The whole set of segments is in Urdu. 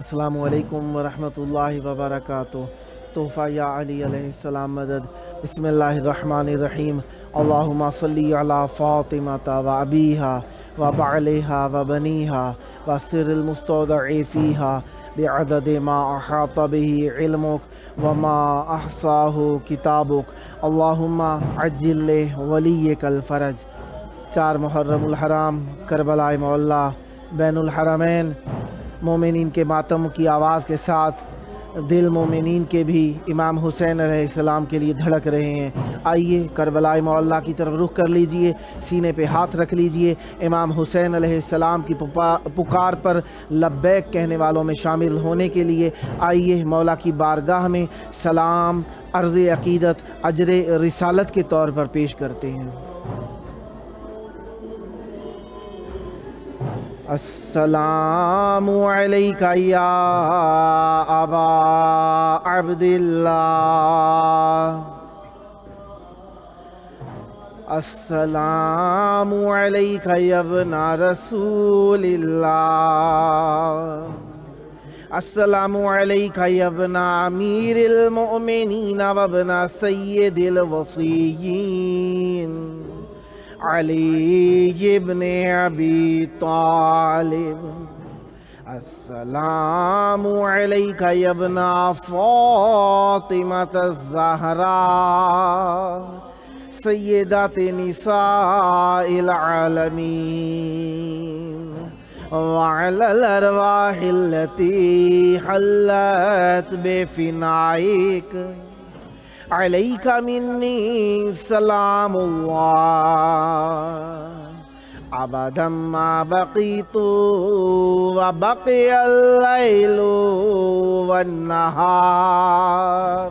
السلام علیکم ورحمۃ اللہ وبرکاتہ۔ تحفہ یا علی علیہ السلام مدد۔ بسم اللہ الرحمن الرحیم۔ اللہم صلی علی فاطمۃ و ابیہا و بعلہا و بنیہا و سر المستودع فیہا بعدد ما احاط بہ علمک وما احصاہ کتابک۔ اللہم عجل ولیک الفرج۔ 4 محرم الحرام، کربلا معلیٰ، بین الحرمین۔ مومنین کے ماتم کی آواز کے ساتھ دل مومنین کے بھی امام حسین علیہ السلام کے لیے دھڑک رہے ہیں۔ آئیے کربلا معلیٰ کی طرف رخ کر لیجئے، سینے پہ ہاتھ رکھ لیجئے، امام حسین علیہ السلام کی پکار پر لبیک کہنے والوں میں شامل ہونے کے لیے آئیے مولا کی بارگاہ میں سلام، عرض عقیدت، اجر رسالت کے طور پر پیش کرتے ہیں۔ السلام علیکہ یا ابا عبداللہ، السلام علیکہ یا ابن رسول اللہ، السلام علیکہ یا ابن امیر المؤمنین و ابن سید الوصیین علی ابن ابی طالب، السلام علیکہ یا ابن فاطمۃ الزہراء سیدات نساء العالمین، وعلی الارواح التي حلت بفنائک، علیکہ منی سلام اللہ، ابدا ما بقیت وبقی اللیل والنہار،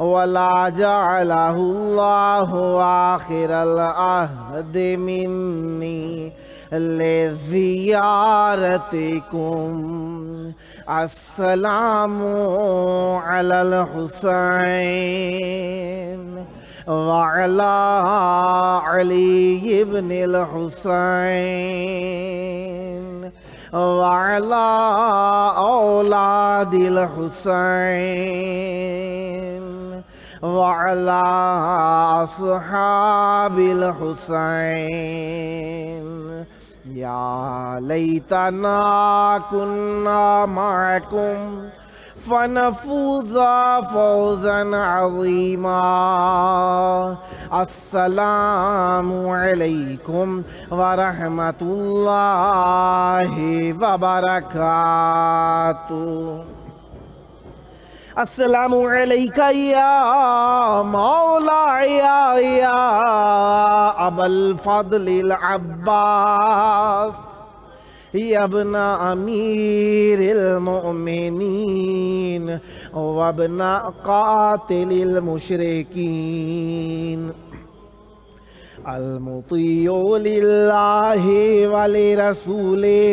ولا جعلہ اللہ آخر العہد منی لزیارتکم، السلام علی الحسین وعلی علی ابن الحسین وعلی اولاد الحسین وعلی اصحاب الحسین، یا لیتنا کننا معکم فنفوز فوزا عظیما، السلام علیکم ورحمۃ اللہ وبرکاتہ۔ السلام علیکہ یا مولائی یا ابا الفضل العباس، یا ابن امیر المؤمنین وابن قاتل المشرکین، المطیع للہ ولرسولہ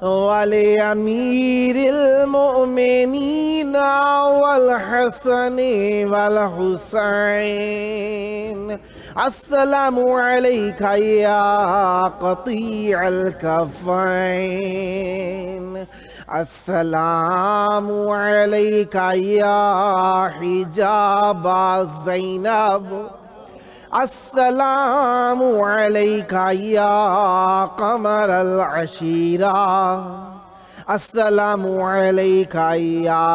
ولأمیر المؤمنین والحسن والحسین، السلام علیکہ یا قطیع الکفین، السلام علیکہ یا حجاب زینب، السلام علیکہ یا قمر العشیرہ، السلام علیکہ یا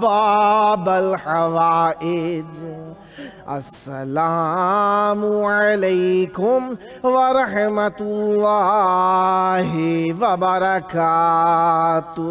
باب الحوائج، السلام علیکم ورحمۃ اللہ وبرکاتہ۔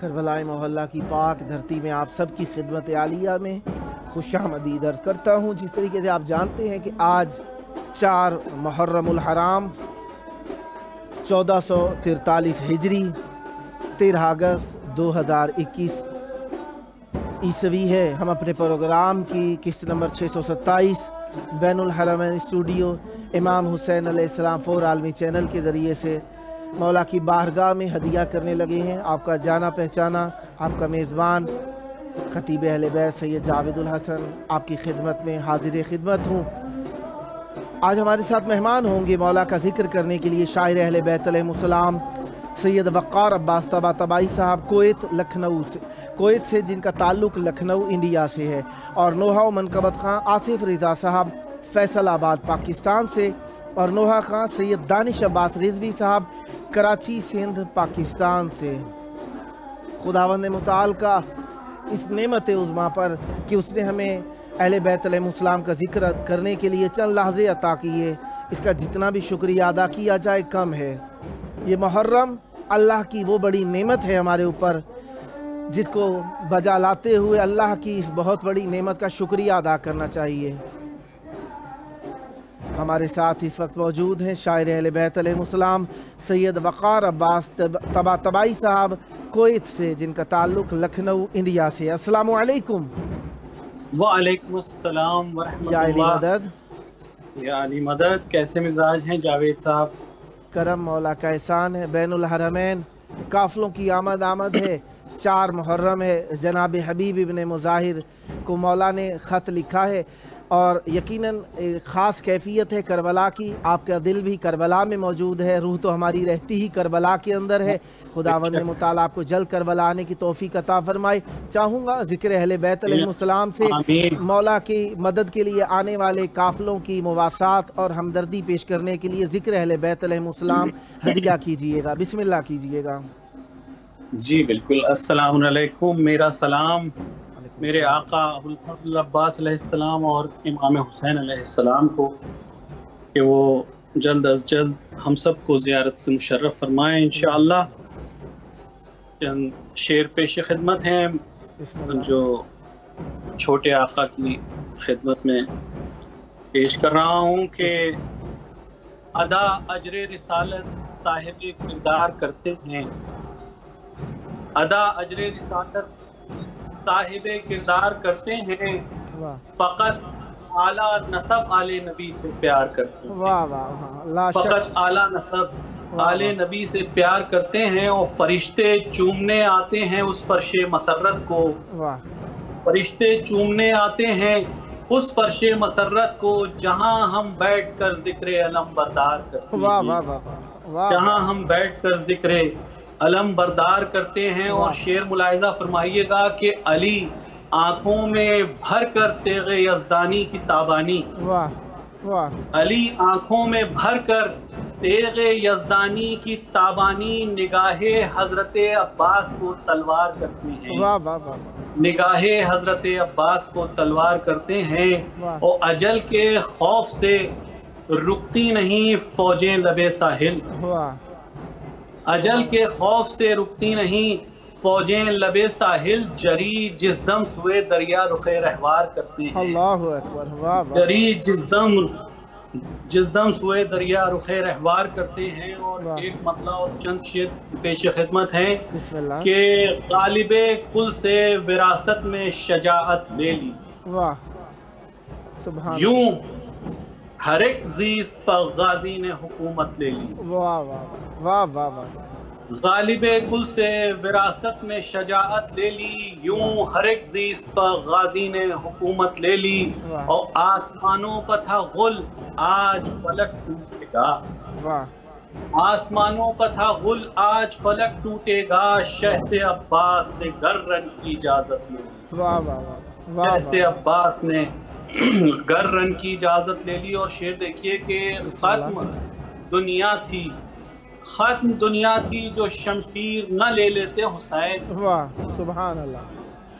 کربلا محلہ کی پاک دھرتی میں آپ سب کی خدمت عالیہ میں خوش آمدید عرض کرتا ہوں۔ جس طریقے سے آپ جانتے ہیں کہ آج 4 محرم الحرام 1443 ہجری 13 اگست 2021 عیسوی ہے۔ ہم اپنے پروگرام کی قسط نمبر 627 بین الحرمین اسٹوڈیو امام حسین علیہ السلام 4 عالمی چینل کے ذریعے سے مولا کی بارگاہ میں ہدیہ کرنے لگے ہیں۔ آپ کا جانا پہچانا، آپ کا میزبان خطیب اہل بیت سید جاوید الحسن آپ کی خدمت میں حاضر خدمت ہوں۔ آج ہمارے ساتھ مہمان ہوں گے مولا کا ذکر کرنے کے لیے شاعر اہل بیت علیہ السلام سید وقار عباس طباطبائی صاحب کویت سے جن کا تعلق لکھنؤ انڈیا سے ہے، اور نوحہ و منقبت خان آصف رضا صاحب فیصل آباد پاکستان سے، اور نوحہ خان سید دانش عباس رضوی صاحب کراچی سندھ پاکستان سے۔ خداوند متعال کا اس نعمت عظمیٰ پر کہ اس نے ہمیں اہل بیت علیہ السلام کا ذکر کرنے کے لیے چند لحظے عطا کیے، اس کا جتنا بھی شکریہ ادا کیا جائے کم ہے۔ یہ محرم اللہ کی وہ بڑی نعمت ہے ہمارے اوپر، جس کو بجا لاتے ہوئے اللہ کی اس بہت بڑی نعمت کا شکریہ ادا کرنا چاہیے۔ ہمارے ساتھ اس وقت موجود ہیں شاعر اہل بیت علیہ السلام سید وقار عباس طباطبائی صاحب کویت سے، جن کا تعلق لکھنؤ انڈیا سے۔ السلام علیکم۔ وعلیکم السلام ورحمۃ یا علی اللہ۔ مدد، یا علی مدد، کیسے مزاج ہیں جاوید صاحب؟ کرم مولا کا احسان ہے۔ بین الحرمین قافلوں کی آمد ہے، 4 محرم ہے۔ جناب حبیب ابن مظاہر کو مولا نے خط لکھا ہے، اور یقیناً خاص کیفیت ہے کربلا کی۔ آپ کا دل بھی کربلا میں موجود ہے، روح تو ہماری رہتی ہی کربلا کے اندر ہے۔ خداوند متعال آپ کو جلد کربلا آنے کی توفیق عطا فرمائے۔ چاہوں گا ذکر اہل بیت علیہ السلام سے مولا کی مدد کے لیے آنے والے قافلوں کی مواسات اور ہمدردی پیش کرنے کے لیے ذکر اہل بیت علیہ السلام ہدیہ کیجئے گا۔ بسم اللہ کیجئے گا۔ جی بالکل۔ السلام علیکم، میرا سلام میرے آقا ابوالفضل عباس علیہ السلام اور امام حسین علیہ السلام کو، کہ وہ جلد از جلد ہم سب کو زیارت سے مشرف فرمائیں انشاءاللہ۔ چند شعر پیش خدمت ہیں جو چھوٹے آقا کی خدمت میں پیش کر رہا ہوں کہ ادا اجر رسالت صاحب کردار کرتے ہیں، ادا اجر رسالت صاحب کردار کرتے ہیں، فقط اعلیٰ نسب آل نبی سے پیار کرتے ہیں، فقط اعلیٰ نسب آل نبی سے پیار کرتے ہیں، اور فرشتے چومنے آتے ہیں اس فرش مسرت کو، فرشتے چومنے آتے ہیں اس فرش مسرت کو، جہاں ہم بیٹھ کر ذکر علم بردار کرتے ہیں، جہاں ہم بیٹھ کر ذکر علم بردار کرتے ہیں۔ اور شعر ملاحظہ فرمائیے گا کہ علی آنکھوں میں بھر کر تیغ یزدانی کی تابانی، علی آنکھوں میں بھر کر تیغ یزدانی کی تابانی، نگاہ حضرت عباس کو تلوار کرتے ہیں، نگاہ حضرت عباس کو تلوار کرتے ہیں، اور اجل کے خوف سے رکتی نہیں فوجیں لبے ساحل، اجل کے خوف سے رکتی نہیں فوجیں لبے ساحل، جری جس دم سوئے دریا رخ رہوار کرتے ہیں، اللہ اکبر، جری جس دم سوئے دریا رخ رہوار کرتے ہیں۔ اور ایک مطلع اور چند شعر پیش خدمت ہیں کہ غالب کل سے وراثت میں شجاعت لے لی، یوں ہر ایک زیست پر غازی نے حکومت لے لی، غالب کل سے وراثت میں شجاعت لے لی، یوں ہر ایک زیست پر غازی نے حکومت لے لی، اور آسمانوں پر تھا غل آج فلک ٹوٹے گا، آسمانوں پر تھا غل آج فلک ٹوٹے گا، شہ سے عباس نے گررن کی اجازت لے لی، شہ سے عباس نے گررن کی اجازت لے لی۔ اور شعر دیکھیے کہ ختم دنیا تھی، ختم دنیا تھی جو شمشیر نہ لے لیتے حسین، سبحان اللہ،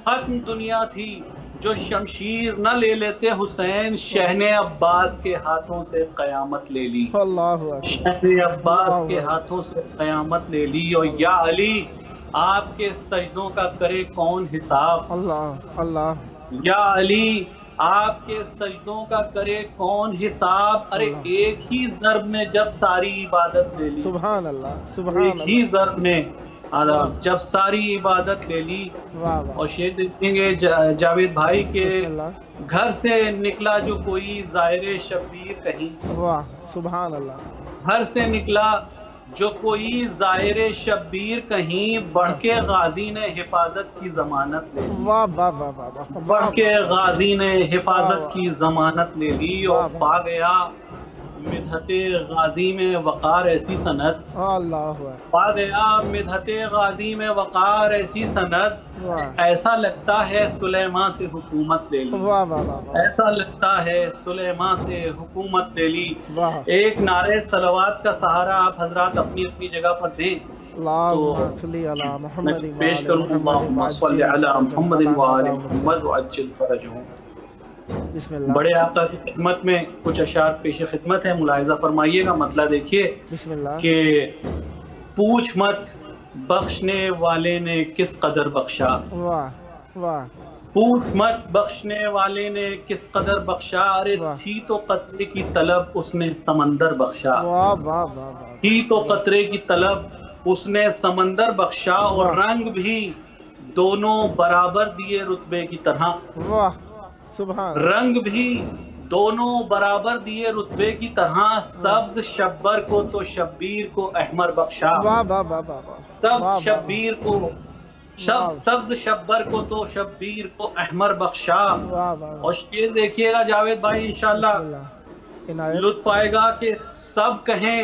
ختم دنیا تھی جو شمشیر نہ لے لیتے حسین، شہن عباس کے ہاتھوں سے قیامت لے لی، شہن عباس کے ہاتھوں سے قیامت لے لی۔ اور یا علی آپ کے سجدوں کا کرے کون حساب، اللہ اللہ یا علی آپ کے سجدوں کا کرے کون حساب، ارے ایک ہی ضرب میں جب ساری عبادت لے لی، سبحان اللہ سبحان ایک ہی اللہ ضرب میں جب ساری عبادت لے لی۔ واہ واہ اور شعر دیکھیں گے جاوید بھائی کے بسم اللہ گھر سے نکلا جو کوئی زائر شبیر کہیں، واہ سبحان اللہ گھر سے نکلا جو کوئی زائر شبیر کہیں، بڑھ کے غازی نے حفاظت کی ضمانت لے لی، واہ واہ واہ واہ واہ بڑھ کے غازی نے حفاظت کی ضمانت لے لی، اور پا گیا مدحت غازی میں وقار ایسی سند، اللہ اکبر پا گیا مدحت غازی میں وقار ایسی سند، واہ ایسا لگتا ہے سلیمان سے حکومت لے لی، واہ واہ واہ ایسا لگتا ہے سلیمان سے حکومت لے لی۔ واہ ایک نعرے صلوات کا سہارا آپ حضرات اپنی اپنی جگہ پر دیں، اللہم صلی علی میں محمد پیش کروں اللہم صلی علی محمد وآل محمد وعجل فرجہم۔ بسم اللہ بڑے آقا کی خدمت میں کچھ اشعار پیش خدمت ہے، ملاحظہ فرمائیے گا، مطلب دیکھیے بسم اللہ کہ پوچھ مت بخشنے والے نے کس قدر بخشا، واہ واہ پوچھ مت بخشنے والے نے کس قدر بخشا، ارے تھی تو قطرے کی طلب اس نے سمندر بخشا، واہ واہ واہ واہ تھی تو قطرے کی طلب اس نے سمندر بخشا، اور رنگ بھی دونوں برابر دیے رتبے کی طرح، واہ سبحان رنگ بھی دونوں برابر دیے رتبے کی طرح، سبز شبر کو تو شبیر کو احمر بخشا، واہ واہ واہ واہ واہ سبز شبیر کو سبز شبر کو تو شبیر کو احمر بخشا۔ واہ واہ اور یہ دیکھیے گا جاوید بھائی انشاءاللہ عنایت لطف آئے گا کہ سب کہیں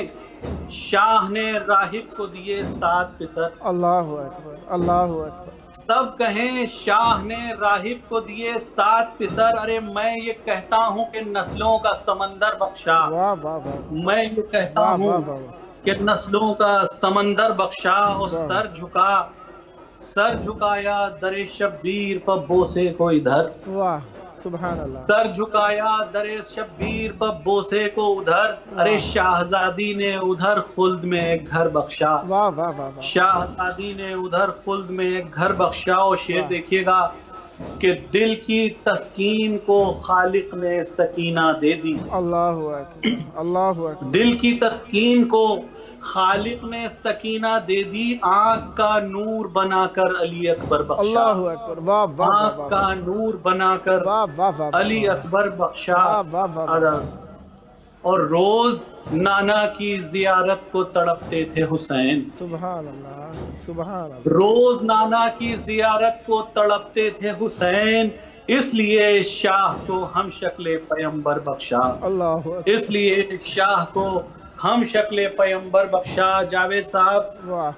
شاہ نے راہب کو دیے 7 فیصد، اللہ اکبر اللہ اکبر سب کہیں شاہ نے راہب کو دیے 7 فیصد، ارے میں یہ کہتا ہوں کہ نسلوں کا سمندر بخشا، واہ واہ واہ میں یہ کہتا واہ ہوں واہ واہ کہ نسلوں کا سمندر بخشا، اور سر جھکایا در شبیر پر بوسے کو ادھر، واہ سبحان اللہ سر جھکایا در شبیر پر بوسے کو ادھر، ارے شاہزادی نے ادھر خلد میں ایک گھر بخشا، واہ واہ واہ واہ شاہزادی نے ادھر خلد میں ایک گھر بخشا۔ اور شعر دیکھیے گا کہ دل کی تسکین کو خالق نے سکینہ دے دی، اللہ اکبر اللہ اکبر دل کی تسکین کو خالق نے سکینہ دے دی، آنکھ کا نور بنا کر علی اکبر بخشا، اللہ اکبر واہ واہ آنکھ واہ کا نور بنا کر واہ واہ واہ علی اکبر بخشا۔ واہ واہ واہ اور روز نانا کی زیارت کو تڑپتے تھے حسین، سبحان اللہ سبحان اللہ روز نانا کی زیارت کو تڑپتے تھے حسین، اس لیے شاہ کو ہم شکل پیمبر بخشا، اللہ اکبر اس لیے شاہ کو ہم شکل پیمبر بخشا۔ جاوید صاحب واہ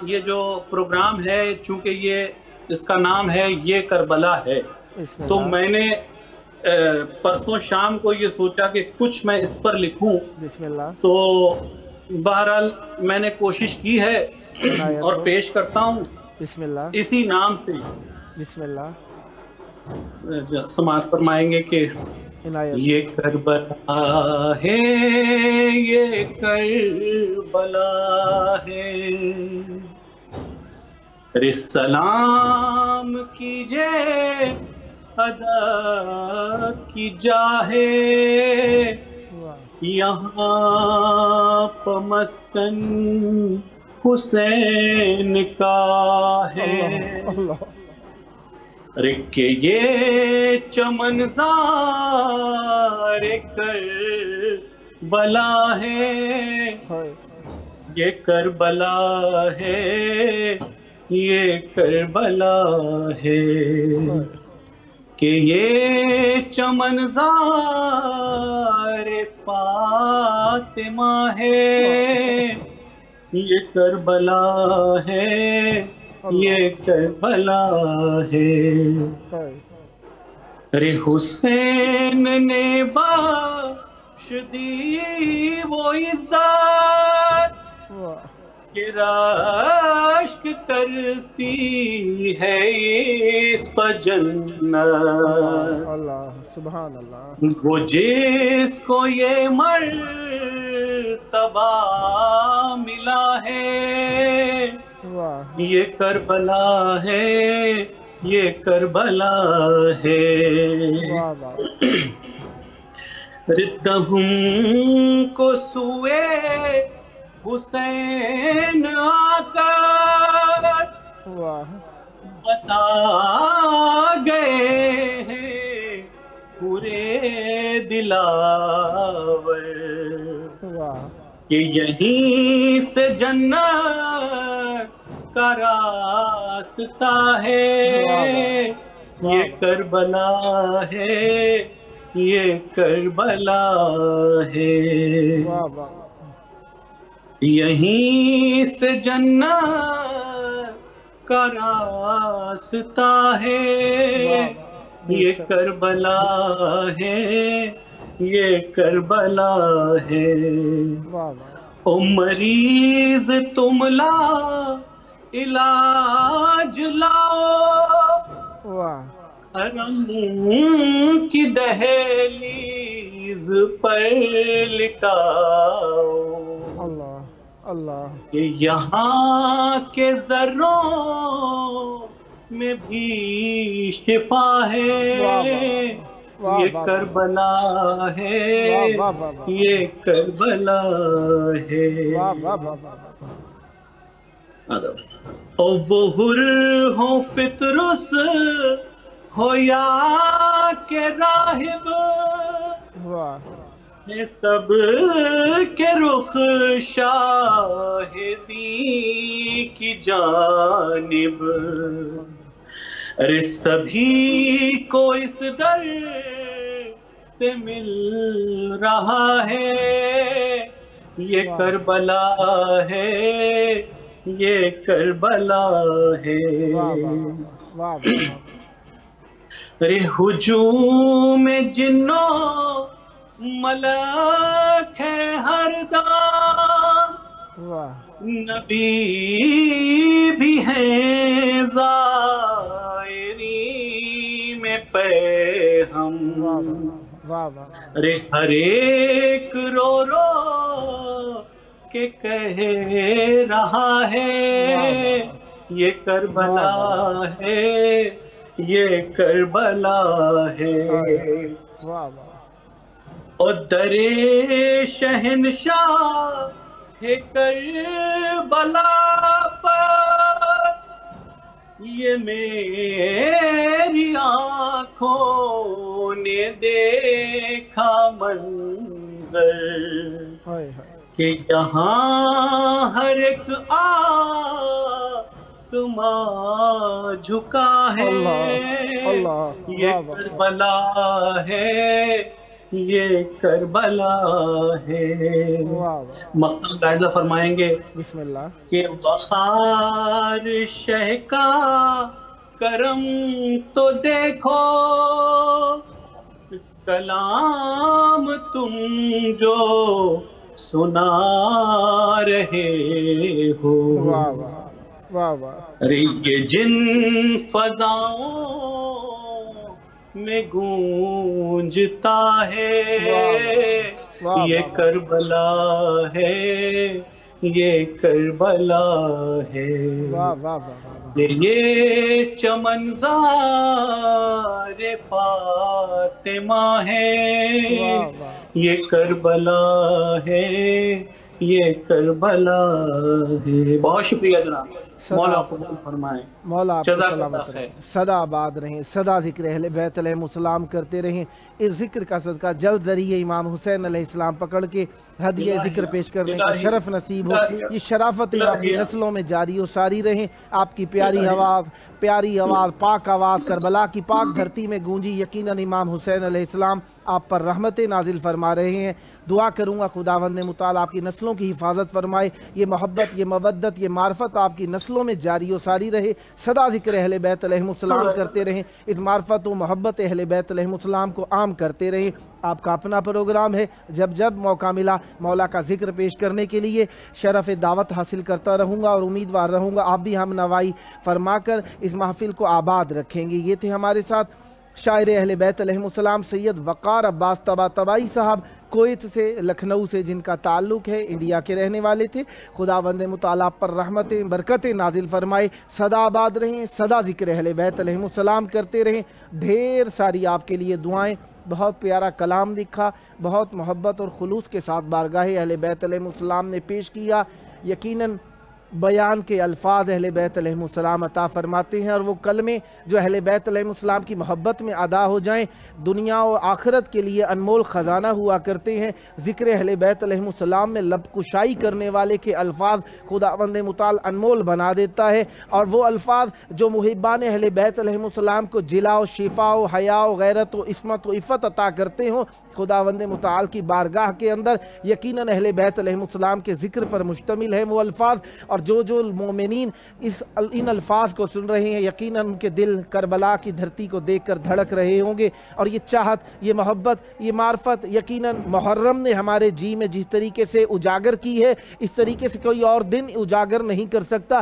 یہ جو پروگرام ہے، چونکہ اس کا نام ہے یہ کربلا ہے، بسم تو اللہ میں نے پرسوں شام کو یہ سوچا کہ کچھ میں اس پر لکھوں، بسم اللہ تو بہرحال میں نے کوشش کی ہے اور پیش کرتا ہوں بسم اللہ اسی نام سے۔ بسم اللہ سماعت فرمائیں گے کہ عنایت یہ کربلا ہے، یہ کربلا ہے، ارے سلام کیجئے ادا کی جاہے، واہ یہاں پہ مسکن حسین کا ہے، اللہ ارے کہ یہ چمن زار کربلا ہے، ہائے یہ کربلا ہے، یہ کربلا ہے، کہ یہ چمن زار فاطمہ ہے، یہ کربلا ہے، یہ کربلا ہے، ہائے ارے حسین نے بخش دی وہ عزت واہ کہ رشک کرتی ہے اس پر جنت، اللہ سبحان اللہ وہ جس کو یہ مرتبہ ملا ہے، واہ یہ کربلا ہے، یہ کربلا ہے، واہ واہ ردہم کو سوئے حسین آ کر واہ بتا گئے ہیں پورے دلاور واہ کہ یہیں سے جنت کا راستہ ہے، یہ کربلا ہے، یہ کربلا ہے، واہ واہ یہیں سے جنت کا راستہ ہے، یہ کربلا ہے، یہ کربلا ہے، واہ واہ او مریض تم لا علاج لاؤ، واہ حرم کی دہلیز پر لٹاؤ، اللہ اللہ کہ یہاں کے ذروں میں بھی شفا ہے، یہ کربلا ہے، یہ کربلا ہے، واہ واہ واہ واہ او وہ حر ہو فطرس ہو یا کہ راہب، واہ یہ سب کے رخ شاہدی کی جانب، ارے سبھی کو اس در سے مل رہا ہے، یہ کربلا ہے، یہ کربلا ہے، واہ ارے ہجوم جنوں ملک ہے ہر دم، واہ نبی بھی ہیں زائری میں پے ہم، واہ واہ ارے ہر ایک رو رو کے کہہ رہا ہے، یہ کربلا ہے، یہ کربلا ہے، واہ واہ اور در شہنشاہ ہے کربلا پر، یہ میری آنکھوں نے دیکھا منظر، کہ یہاں ہر ایک آسماں جھکا ہے، یہ کربلا ہے، یہ کربلا ہے، مقام جائزہ فرمائیں گے بسم اللہ کہ وقار شہ کا کرم تو دیکھو، کلام تم جو سنا رہے ہو، واہ واہ واہ واہ ارے یہ جن فضاؤں میں گونجتا ہے، یہ کربلا ہے، یہ کربلا ہے، یہ چمنزار فاطمہ ہے، یہ کربلا ہے، یہ کربلا ہے۔ بہت شکریہ جناب، مولا قبول فرمائیں، مولا آپ کو جزاک سلامت اللہ رہیں، خیر۔ صدا آباد رہیں، صدا ذکر اہل بیت علیہ السلام کرتے رہیں، اس ذکر کا صدقہ جلد ذریعہ امام حسین علیہ السلام پکڑ کے ہدیہ ذکر پیش کرنے کا شرف نصیب ہو، یہ شرافتیں آپ کی نسلوں میں جاری و ساری رہیں، آپ کی پیاری آواز، پاک آواز کربلا کی پاک دھرتی میں گونجی، یقیناً امام حسین علیہ السلام آپ پر رحمتیں نازل فرما رہے ہیں۔ دعا کروں گا خداوند متعال آپ کی نسلوں کی حفاظت فرمائے، یہ محبت، یہ مودت، یہ معرفت آپ کی نسلوں میں جاری و ساری رہے، صدا ذکر اہل بیت علیہ السلام کرتے رہیں، اس معرفت و محبت اہل بیت علیہ السلام کو عام کرتے رہیں۔ آپ کا اپنا پروگرام ہے، جب جب موقع ملا مولا کا ذکر پیش کرنے کے لیے شرف دعوت حاصل کرتا رہوں گا اور امیدوار رہوں گا آپ بھی ہم نوائی فرما کر اس محفل کو آباد رکھیں گے۔ یہ تھے ہمارے ساتھ شاعر اہل بیت علیہ السلام سید وقار عباس طباطبائی صاحب، کویت سے، لکھنؤ سے جن کا تعلق ہے، انڈیا کے رہنے والے تھے۔ خداوند متعالی آپ پر رحمتیں برکتیں نازل فرمائے، سدا آباد رہیں، سدا ذکر اہل بیت علیہم السلام کرتے رہیں۔ ڈھیر ساری آپ کے لیے دعائیں۔ بہت پیارا کلام لکھا، بہت محبت اور خلوص کے ساتھ بارگاہ اہل بیت علیہم السلام نے پیش کیا۔ یقیناً بیان کے الفاظ اہل بیت علیہم السلام عطا فرماتے ہیں، اور وہ کلمے جو اہل بیت علیہم السلام کی محبت میں ادا ہو جائیں دنیا و آخرت کے لیے انمول خزانہ ہوا کرتے ہیں۔ ذکر اہل بیت علیہم السلام میں لب کشائی کرنے والے کے الفاظ خداوند متعال انمول بنا دیتا ہے، اور وہ الفاظ جو محبان اہل بیت علیہم السلام کو جلا و شفا و حیا و غیرت و عصمت و عفت عطا کرتے ہوں خداوند متعال کی بارگاہ کے اندر، یقیناً اہل بیت علیہم السلام کے ذکر پر مشتمل ہے وہ الفاظ۔ اور جو مومنین ان الفاظ کو سن رہے ہیں، یقیناً ان کے دل کربلا کی دھرتی کو دیکھ کر دھڑک رہے ہوں گے، اور یہ چاہت، یہ محبت، یہ معرفت یقیناً محرم نے ہمارے جی میں جس طریقے سے اجاگر کی ہے، اس طریقے سے کوئی اور دن اجاگر نہیں کر سکتا۔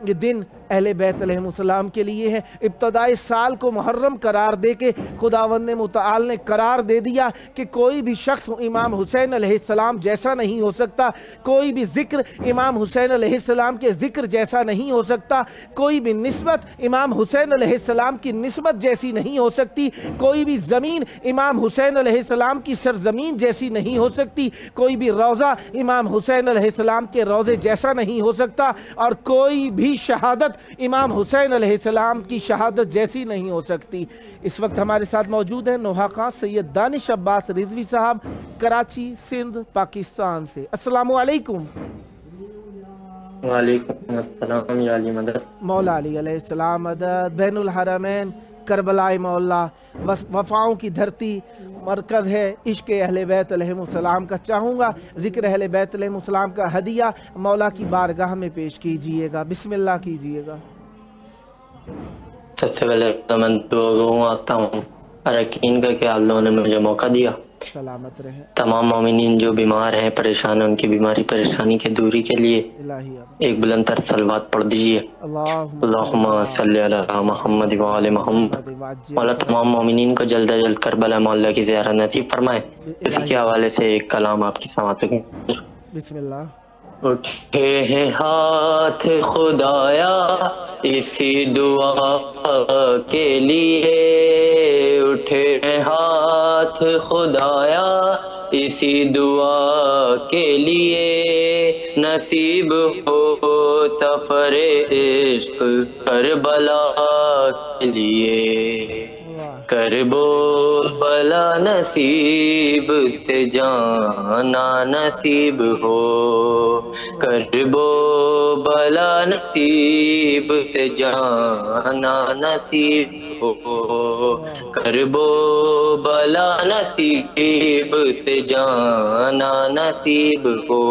یہ دن اہل بیت علیہم السلام کے لیے ہے۔ ابتدائی سال کو محرم قرار دے کے خداوند متعال نے قرار دے دیا کہ کوئی بھی شخص امام حسین علیہ السلام جیسا نہیں ہو سکتا، کوئی بھی ذکر امام حسین علیہ السلام کے ذکر جیسا نہیں ہو سکتا، کوئی بھی نسبت امام حسین علیہ السلام کی نسبت جیسی نہیں ہو سکتی، کوئی بھی زمین امام حسین علیہ السلام کی سرزمین جیسی نہیں ہو سکتی، کوئی بھی روضہ امام حسین علیہ السلام کے روضے جیسا نہیں ہو سکتا، اور کوئی بھی شہادت امام حسین علیہ السلام کی شہادت جیسی نہیں ہو سکتی۔ اس وقت ہمارے ساتھ موجود ہیں نوحہ سید دانش عباس رضوی صاحب، کراچی، سندھ، پاکستان سے۔ السلام علیکم۔ وعلیکم السلام یا علی مدد۔ مولا علی علیہ السلام مدد۔ بین الحرمین، کربلائے مولا، وفاؤں کی دھرتی، مرکز ہے عشق اہل بیت علیہم السلام کا۔ چاہوں گا ذکر اہل بیت علیہم السلام کا ہدیہ مولا کی بارگاہ میں پیش کیجئے گا، بسم اللہ کیجئے گا۔ سب سے پہلے میں دعا آتا ہوں اراکین کا کہ آپ لوگوں نے مجھے موقع دیا۔ سلامت رہیں۔ تمام مومنین جو بیمار ہیں، پریشان ہیں، ان کی بیماری پریشانی کے دوری کے لیے الہی ایک بلند تر صلوات پڑھ دیجئے۔ اللہم صلی علی محمد وآل محمد۔ مولا تمام مومنین کو جلد از جلد کربلا مولا کی زیارت نصیب فرمائے۔ اسی کے حوالے سے ایک کلام آپ کی سماعتوں کی۔ بسم اللہ۔ اٹھے ہیں ہاتھ خدایا اسی دعا کے لیے، اٹھے ہیں ہاتھ خدایا اسی دعا کے لیے، نصیب ہو سفر عشق کربلا کے لیے، کرب و بلا نصیب سے جانا نصیب ہو، کرب و بلا نصیب سے جانا نصیب ہو، کرب و بلا نصیب سے جانا نصیب ہو،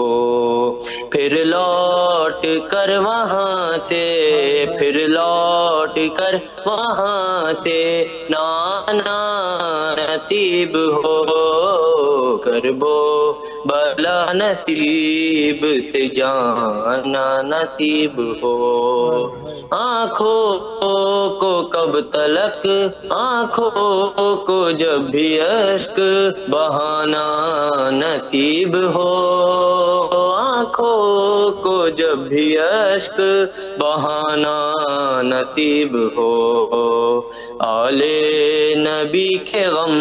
پھر لوٹ کر وہاں سے، پھر لوٹ کر وہاں سے نانا نصیب ہو، کرب و بلا نصیب سے جانا نصیب ہو، آنکھوں کو کب تلک، آنکھوں کو جب بھی اشک بہانا نصیب ہو، آنکھوں کو جب بھی اشک بہانا نصیب ہو، آل نبی کے غم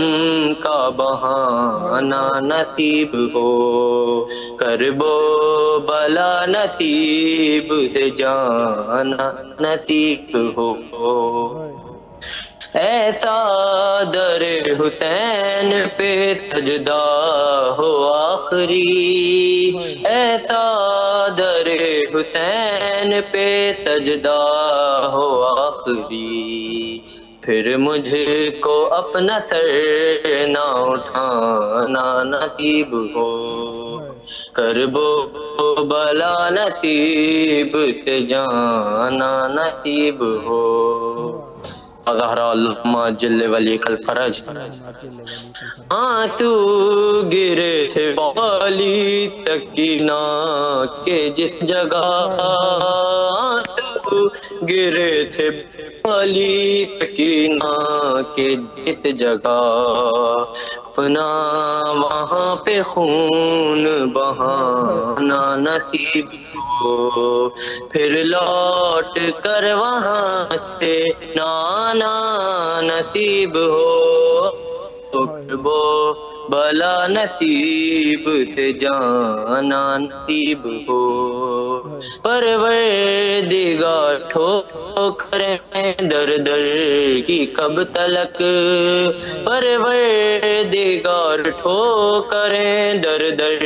کا بہانا نصیب ہو، کرب و بلا نصیب سے جانا نصیب ہو، ایسا در حسین پہ سجدہ ہو آخری، ایسا در حسین پہ سجدہ ہو آخری، پھر مجھ کو اپنا سر نہ اٹھانا نصیب ہو، کرب و بلا نصیب سے جانا نصیب ہو، ظہر اللہم جل ولیک الفرج۔ آنسو گرے تھے والی سکینہ کے جس جگہ، آنسو گرے تھے علی سکینہ کے جس جگہ اپنا وہاں پہ خون بہانا نصیب ہو، پھر لوٹ کر وہاں سے نانا نصیب ہو، کربو بلا نصیب سے جانا نصیب ہو، پروردگار ٹھوکریں در در کی کب تلک، پروردگار ٹھوکریں در در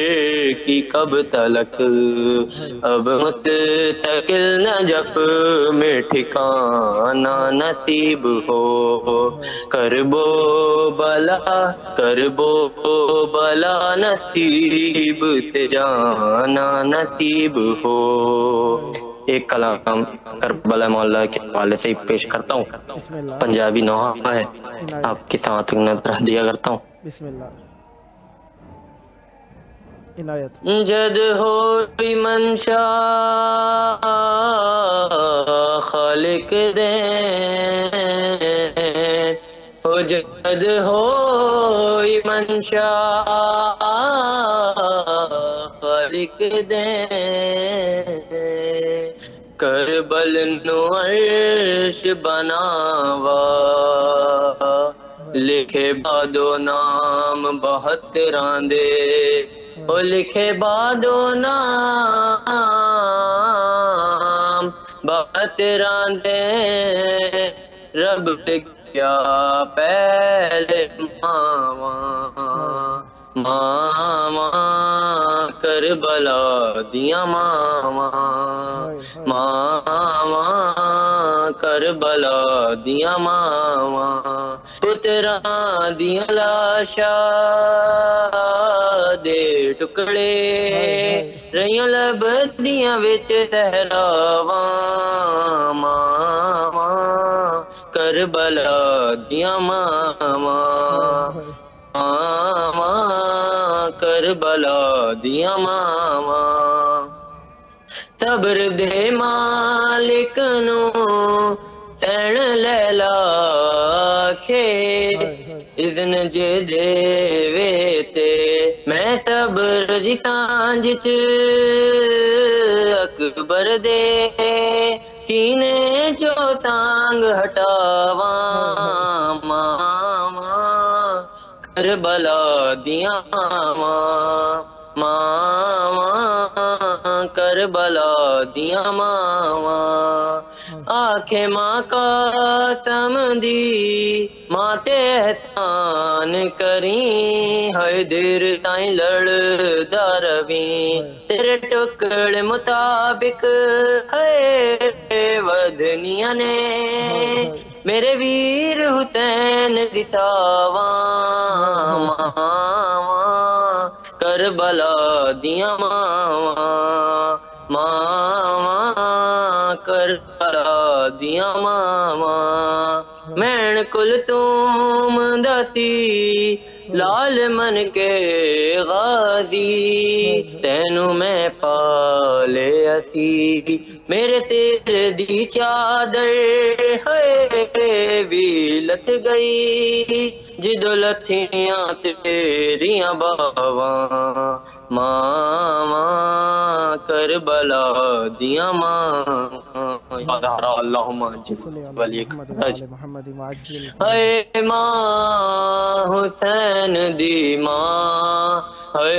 کی کب تلک، اب مستقل نجف میں ٹھکانا نصیب ہو، کربو بلا نصیب سے جانا نصیب ہو۔ ایک کلام کربلا مولا کے حوالے سے پیش کرتا ہوں، بسم اللہ، پنجابی نوحہ ہے، آپ کی سماعت کو نظر دیا کرتا ہوں۔ بسم اللہ، عنایت۔ جد ہوئی منشا خالق دیں، ہو جد ہوئی منشا خالق دیں، کربل نو عرش بناوا، لکھے بادو نام بہت راندے، وہ لکھے بادو نام بہت راندے، رب کیا پہلے ماما کربلا دیا ماما کربلا دیا ماما، پترا دیا لاشا دے ٹکڑے، رہیاں لبدیاں وچ صحراواں، ماما کربلا دیا ماما کربلا دیا ماما، صبر دے مالک نو سین لیلا کھے، اذن جے دے ویتے میں صبر جی سانج چ، اکبر دے سینے جو سانگ ہٹاواں، ماما کربلا دیا ماما کربلا دیا ماما، آنکھیں ماں کا سمدھی ماں تے احسان کریں، ہے دیر تائیں لڑدا رویں، تیرے ٹکڑ مطابق ہے ودھنیاں نے، میرے ویر حسین دی ساواں، ماما کربلا دیا ماما کربلا دیا ماما، مین کلثوم دسی لال من کے غازی، تینوں میں پالے اسی، میرے سر دی چادر ہے بھی لتھ گئی، جدو لتھیاں تیریاں باواں، ماما کربلا دیا اللہم اے ماں حسین دی ماں، اے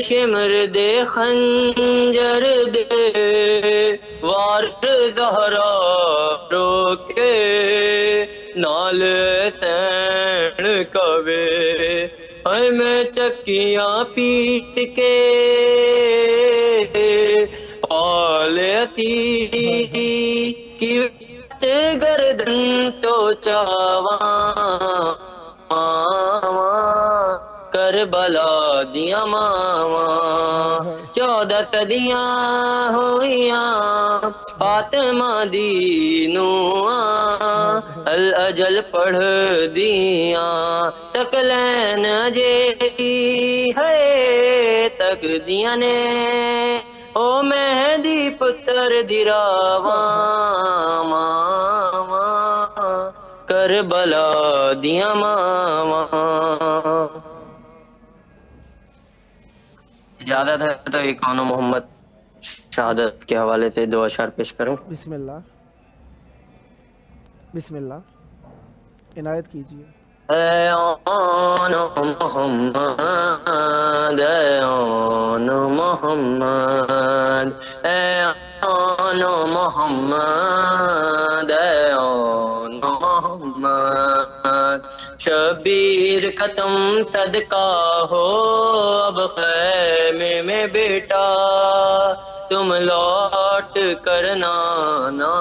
شمر دے خنجر دے وار زہرا روکے، نال سین کوے، اے میں چکیاں پیس کے پالے اسی، کی گردن تو چاواں، کربلا دیا ماما، 14 صدیاں ہوئیاں فاطمہ دی نوآں، الاجل پڑھ دیاں تک لین جی ہے تک دیاں نے او مہدی پتر دیراواں ماواں کربلا دیاں ماواں۔ اجازت ہے تو ایک کون محمد شہادت کے حوالے سے دو اشعار پیش کروں؟ بسم اللہ، بسم اللہ، عنایت کیجیے۔ اے آن محمد، اے آن محمد، اے آن محمد، اے آن محمد، شبیر کا تم صدقہ ہو اب خیمے میں بیٹا، تم لوٹ کر نانا،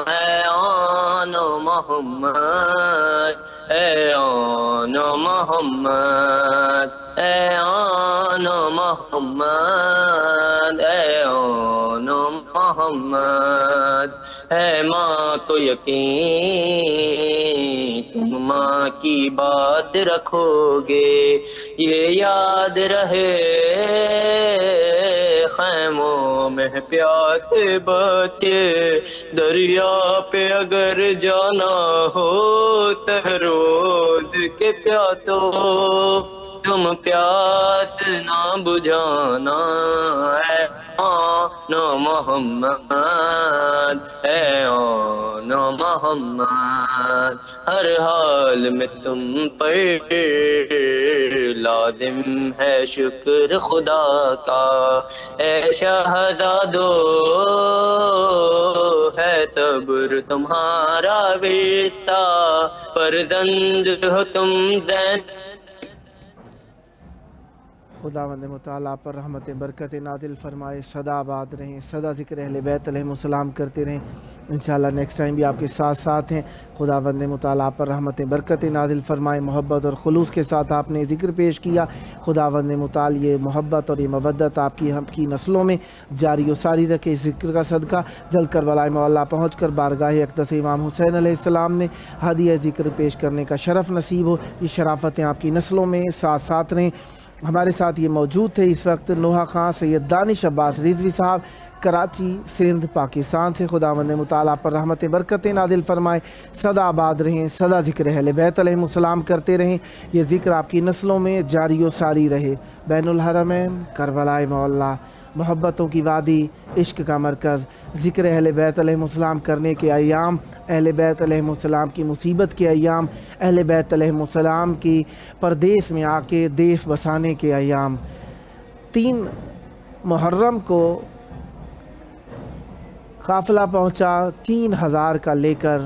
اے آن محمد، اے آن محمد، اے آن محمد، اے آن محمد، ہے ماں کو یقین تم ماں کی بات رکھو گے، یہ یاد رہے خیموں میں پیاسے بچے، دریا پہ اگر جانا ہو تہروز کے پیاسو، تم پیاس نہ بجھانا، اے آن محمد، اے آن محمد، ہر حال میں تم پر لازم ہے شکر خدا کا، اے شہزادو ہے صبر تمہارا ورثہ، فرزند ہو تم زین۔ خداوند متعالی پر رحمت برکت نازل فرمائے، سدا آباد رہیں، سدا ذکر اہل بیت علیہم السلام کرتے رہیں، انشاءاللہ نیکسٹ ٹائم بھی آپ کے ساتھ ساتھ ہیں۔ خداوند متعالی پر رحمت برکت نازل فرمائے، محبت اور خلوص کے ساتھ آپ نے ذکر پیش کیا، خداوند متعالی یہ محبت اور یہ مودت آپ کی ہم کی نسلوں میں جاری و ساری رکھے، اس ذکر کا صدقہ جلد کربلا معلیٰ پہنچ کر بارگاہ اقدس امام حسین علیہ السلام میں ہدیہ ذکر پیش کرنے کا شرف نصیب ہو، یہ شرافتیں آپ کی نسلوں میں ساتھ ساتھ رہیں۔ ہمارے ساتھ یہ موجود تھے اس وقت نوحہ خان سید دانش عباس رضوی صاحب، کراچی سندھ پاکستان سے۔ خداوند متعالی پر رحمت برکت نازل فرمائے، سدا آباد رہیں، سدا ذکر اہل بیت علیہم السلام کرتے رہیں، یہ ذکر آپ کی نسلوں میں جاری و ساری رہے۔ بین الحرمین، کربلا معلیٰ، محبتوں کی وادی، عشق کا مرکز، ذکر اہل بیت علیہم السلام کرنے کے ایام، اہل بیت علیہم السلام کی مصیبت کے ایام، اہل بیت علیہم السلام کی پردیس میں آ کے دیس بسانے کے ایام۔ 3 محرم کو قافلہ پہنچا 3000 کا لے کر،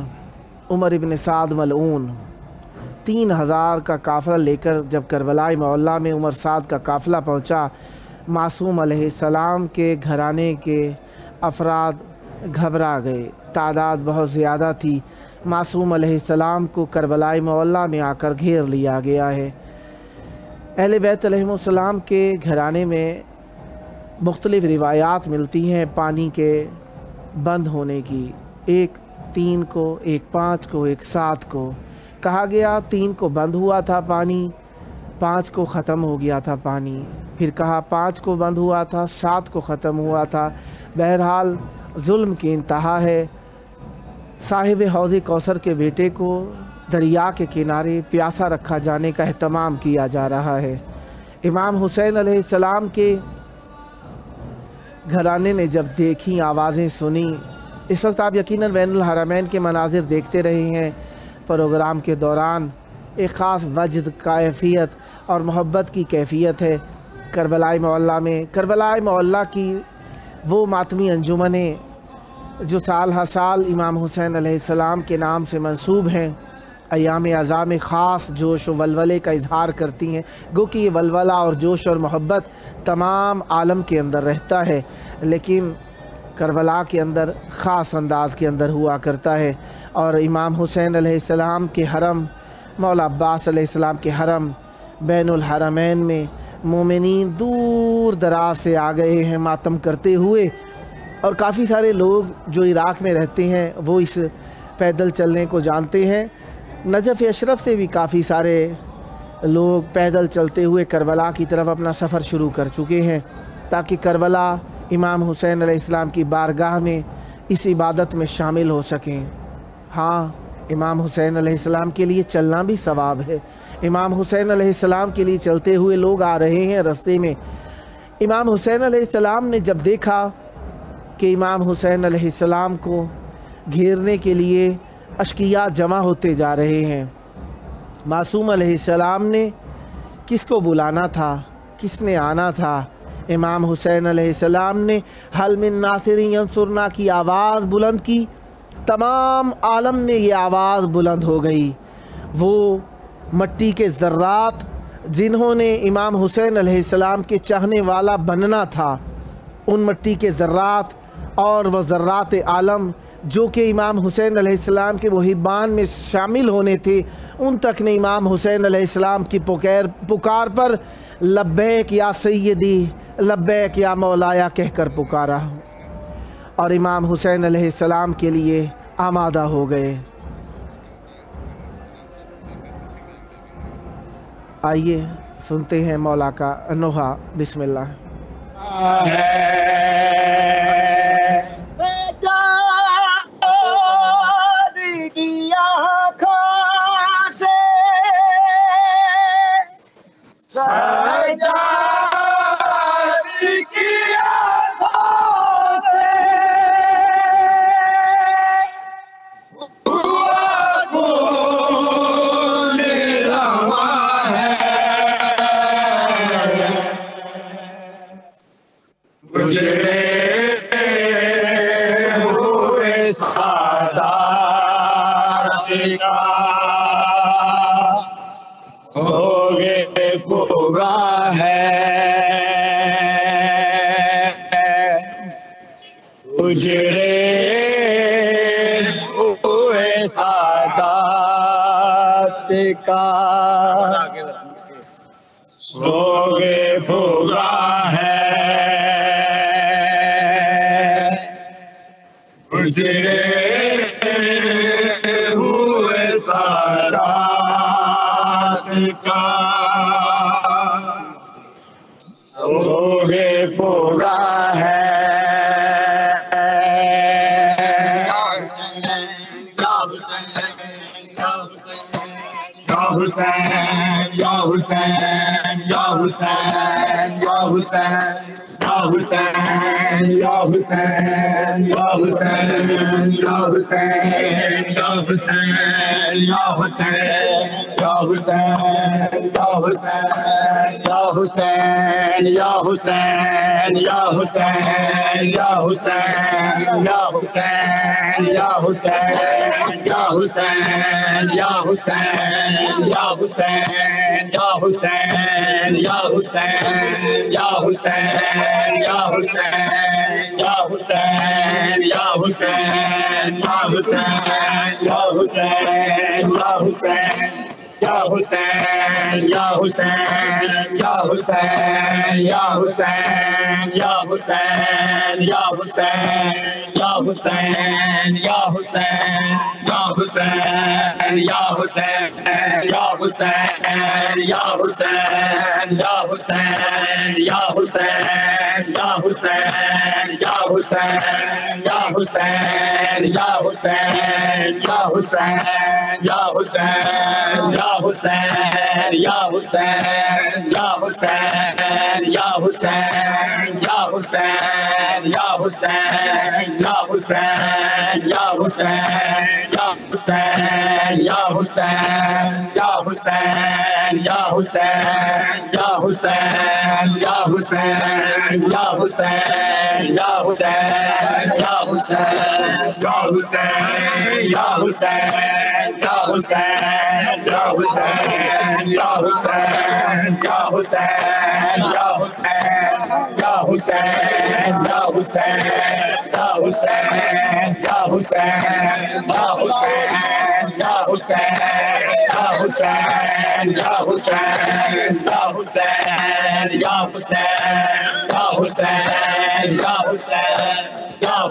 عمر ابن سعد ملعون 3000 کا قافلہ لے کر جب کربلا معلیٰ میں عمر سعد کا قافلہ پہنچا، معصوم علیہ السلام کے گھرانے کے افراد گھبرا گئے، تعداد بہت زیادہ تھی، معصوم علیہ السلام کو کربلا معلیٰ میں آ کر گھیر لیا گیا ہے۔ اہل بیت علیہ السلام کے گھرانے میں مختلف روایات ملتی ہیں پانی کے بند ہونے کی، ایک 3 کو، ایک 5 کو، ایک 7 کو۔ کہا گیا 3 کو بند ہوا تھا پانی، 5 کو ختم ہو گیا تھا پانی، پھر کہا 5 کو بند ہوا تھا، 7 کو ختم ہوا تھا۔ بہرحال ظلم کی انتہا ہے۔ صاحب حوض کوثر کے بیٹے کو دریا کے کنارے پیاسا رکھا جانے کا اہتمام کیا جا رہا ہے۔ امام حسین علیہ السلام کے گھرانے نے جب دیکھی، آوازیں سنی، اس وقت آپ یقیناً بین الحرمین کے مناظر دیکھتے رہے ہیں، پروگرام کے دوران ایک خاص وجد کیفیت اور محبت کی کیفیت ہے کربلا معلیٰ میں۔ کربلا معلیٰ کی وہ ماتمی انجمنیں جو سال ہر سال امام حسین علیہ السلام کے نام سے منسوب ہیں، ایام عزا میں خاص جوش و ولولے کا اظہار کرتی ہیں، گو کہ یہ ولولہ اور جوش اور محبت تمام عالم کے اندر رہتا ہے، لیکن کربلا کے اندر خاص انداز کے اندر ہوا کرتا ہے۔ اور امام حسین علیہ السلام کے حرم، مولا عباس علیہ السلام کے حرم بین الحرمین میں مومنین دور دراز سے آ گئے ہیں ماتم کرتے ہوئے، اور کافی سارے لوگ جو عراق میں رہتے ہیں وہ اس پیدل چلنے کو جانتے ہیں۔ نجف اشرف سے بھی کافی سارے لوگ پیدل چلتے ہوئے کربلا کی طرف اپنا سفر شروع کر چکے ہیں تاکہ کربلا امام حسین علیہ السلام کی بارگاہ میں اس عبادت میں شامل ہو سکیں۔ ہاں، امام حسین علیہ السلام کے لیے چلنا بھی ثواب ہے۔ امام حسین علیہ السلام کے لیے چلتے ہوئے لوگ آ رہے ہیں رستے میں۔ امام حسین علیہ السلام نے جب دیکھا کہ امام حسین علیہ السلام کو گھیرنے کے لیے اشقیاء جمع ہوتے جا رہے ہیں، معصوم علیہ السلام نے کس کو بلانا تھا، کس نے آنا تھا؟ امام حسین علیہ السلام نے حل من ناصر ینصرنا کی آواز بلند کی۔ تمام عالم میں یہ آواز بلند ہو گئی۔ وہ مٹی کے ذرات جنہوں نے امام حسین علیہ السلام کے چاہنے والا بننا تھا، ان مٹی کے ذرات اور وہ ذرات عالم جو کہ امام حسین علیہ السلام کے محبان میں شامل ہونے تھے، ان تک نے امام حسین علیہ السلام کی پکار پر لبیک یا سیدی، لبیک یا مولایا کہہ کر پکارا اور امام حسین علیہ السلام کے لیے آمادہ ہو گئے۔ آئیے سنتے ہیں مولا کا نوحہ۔ بسم اللہ۔